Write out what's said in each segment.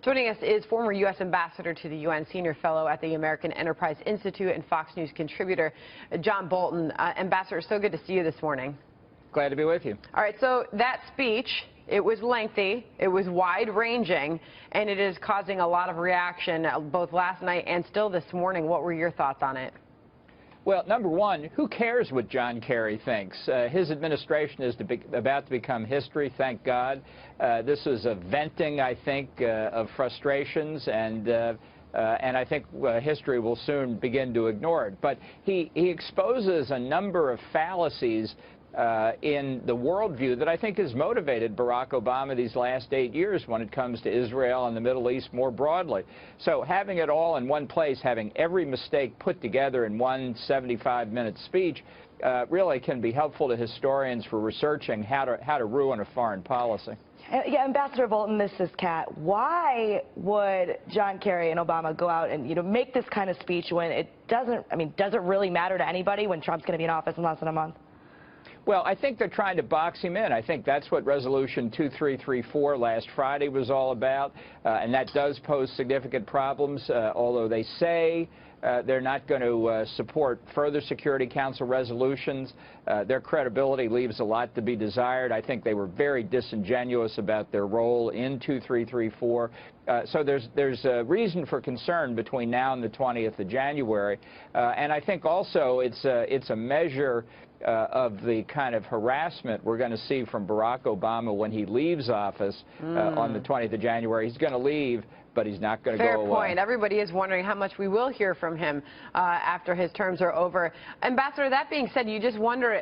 Joining us is former U.S. Ambassador to the UN, Senior Fellow at the American Enterprise Institute and Fox News contributor, John Bolton. Ambassador, so good to see you this morning. Glad to be with you. All right, so that speech, it was lengthy, it was wide-ranging, and it is causing a lot of reaction both last night and still this morning. What were your thoughts on it? Well, number one, who cares what John Kerry thinks? His administration is about to become history, thank God. This is a venting, I think, of frustrations, and I think history will soon begin to ignore it. But he exposes a number of fallacies in the worldview that I think has motivated Barack Obama these last 8 years when it comes to Israel and the Middle East more broadly. So having it all in one place, having every mistake put together in one 75-minute speech, really can be helpful to historians for researching how to ruin a foreign policy. Yeah, Ambassador Bolton, this is Kat. Why would John Kerry and Obama go out and make this kind of speech when it doesn't really matter to anybody when Trump's going to be in office in less than a month? Well, I think they're trying to box him in. I think that's what Resolution 2334 last Friday was all about, and that does pose significant problems, although they say they're not going to support further Security Council resolutions. Their credibility leaves a lot to be desired. I think they were very disingenuous about their role in 2334. So there's a reason for concern between now and the 20th of January. And I think also it's a measure of the kind of harassment we're going to see from Barack Obama when he leaves office on the 20th of January. He's going to leave, but he's not going to go away. Fair point. Everybody is wondering how much we will hear from him after his terms are over. Ambassador, that being said, you just wonder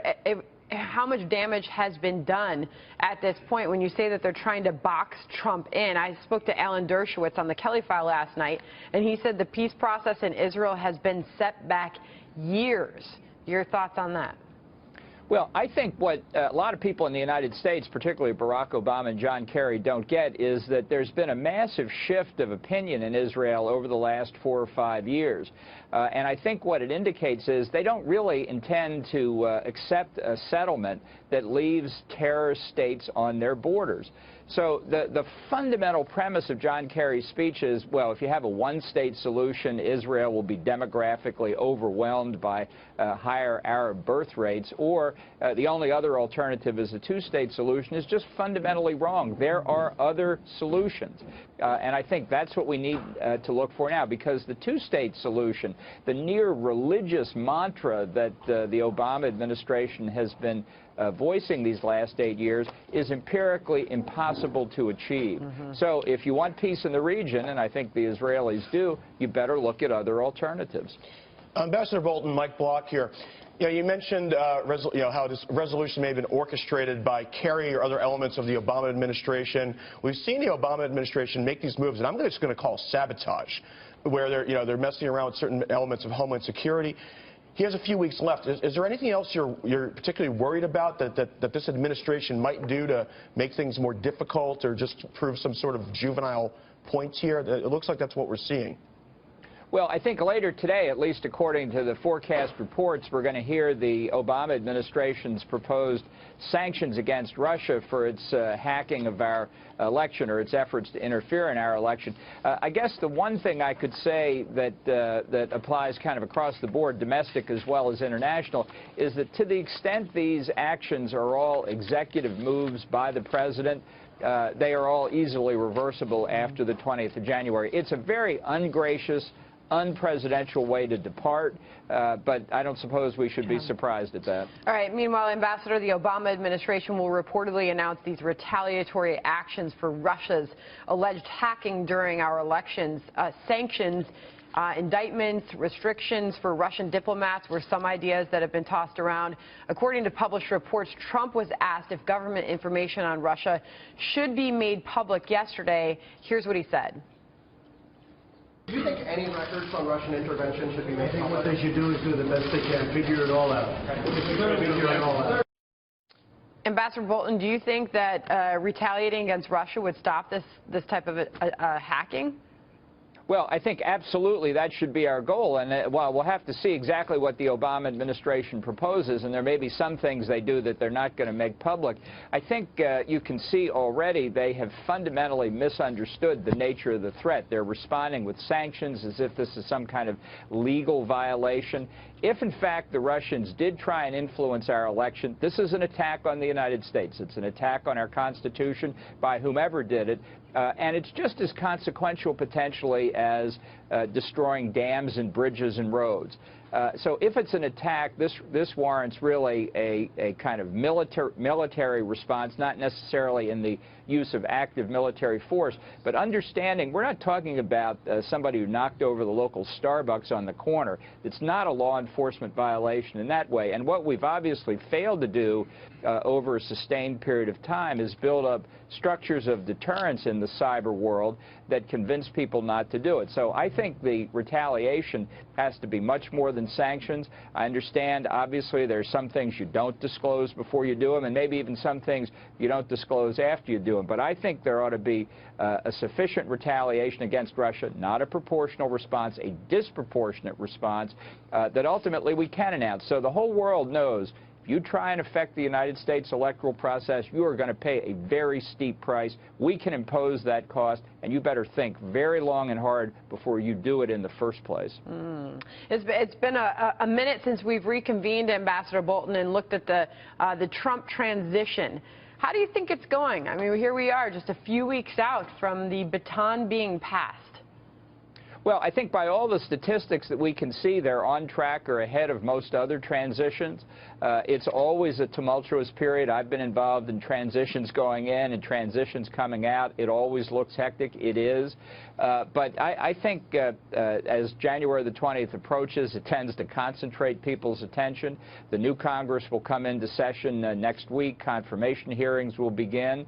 how much damage has been done at this point when you say that they're trying to box Trump in. I spoke to Alan Dershowitz on the Kelly File last night, and he said the peace process in Israel has been set back years. Your thoughts on that? Well, I think what a lot of people in the United States, particularly Barack Obama and John Kerry, don't get is that there's been a massive shift of opinion in Israel over the last 4 or 5 years. And I think what it indicates is they don't really intend to accept a settlement that leaves terrorist states on their borders. So the fundamental premise of John Kerry's speech is, well, if you have a one-state solution, Israel will be demographically overwhelmed by higher Arab birth rates, or the only other alternative is a two-state solution, is just fundamentally wrong. There are other solutions. And I think that's what we need to look for now, because the two-state solution, the near religious mantra that the Obama administration has been voicing these last 8 years, is empirically impossible to achieve. So if you want peace in the region, and I think the Israelis do, you better look at other alternatives. Ambassador Bolton, Mike Block here. You mentioned how this resolution may have been orchestrated by Kerry or other elements of the Obama administration. We've seen the Obama administration make these moves, and I'm just going to call sabotage, where they're messing around with certain elements of Homeland Security. He has a few weeks left. Is there anything else you're particularly worried about that this administration might do to make things more difficult or just prove some sort of juvenile points here? It looks like that's what we're seeing. Well, I think later today, at least according to the forecast reports, we're going to hear the Obama administration's proposed sanctions against Russia for its hacking of our election, or its efforts to interfere in our election. I guess the one thing I could say that applies kind of across the board, domestic as well as international, is that to the extent these actions are all executive moves by the president, they are all easily reversible after the 20th of January. It's a very ungracious, unpresidential way to depart, but I don't suppose we should be surprised at that. All right. Meanwhile, Ambassador, the Obama administration will reportedly announce these retaliatory actions for Russia's alleged hacking during our elections. Sanctions, indictments, restrictions for Russian diplomats were some ideas that have been tossed around. According to published reports, Trump was asked if government information on Russia should be made public yesterday. Here's what he said. Do you think any records on Russian intervention should be made public? I think what they should do is do the best they can, figure it all out. Figure it all out. Ambassador Bolton, do you think that retaliating against Russia would stop this type of hacking? Well, I think absolutely that should be our goal. And well, we'll have to see exactly what the Obama administration proposes, and there may be some things they do that they're not going to make public. I think you can see already they have fundamentally misunderstood the nature of the threat. They're responding with sanctions as if this is some kind of legal violation. If, in fact, the Russians did try and influence our election, this is an attack on the United States. It's an attack on our Constitution by whomever did it. And it's just as consequential potentially as destroying dams and bridges and roads. So if it's an attack, this warrants really a kind of military response, not necessarily in the use of active military force, but understanding we're not talking about somebody who knocked over the local Starbucks on the corner. It's not a law enforcement violation in that way. And what we've obviously failed to do over a sustained period of time is build up structures of deterrence in the cyber world that convince people not to do it. So I think the retaliation has to be much more than sanctions. I understand, obviously, there's some things you don't disclose before you do them, and maybe even some things you don't disclose after you do them. But I think there ought to be a sufficient retaliation against Russia, not a proportional response, a disproportionate response that ultimately we can announce. So the whole world knows if you try and affect the United States electoral process, you are going to pay a very steep price. We can impose that cost, and you better think very long and hard before you do it in the first place. It's been a minute since we've reconvened, Ambassador Bolton, and looked at the Trump transition. How do you think it's going? I mean, here we are just a few weeks out from the baton being passed. Well, I think by all the statistics that we can see, they're on track or ahead of most other transitions. It's always a tumultuous period. I've been involved in transitions going in and transitions coming out. It always looks hectic. It is. But I think as January the 20th approaches, it tends to concentrate people's attention. The new Congress will come into session next week. Confirmation hearings will begin.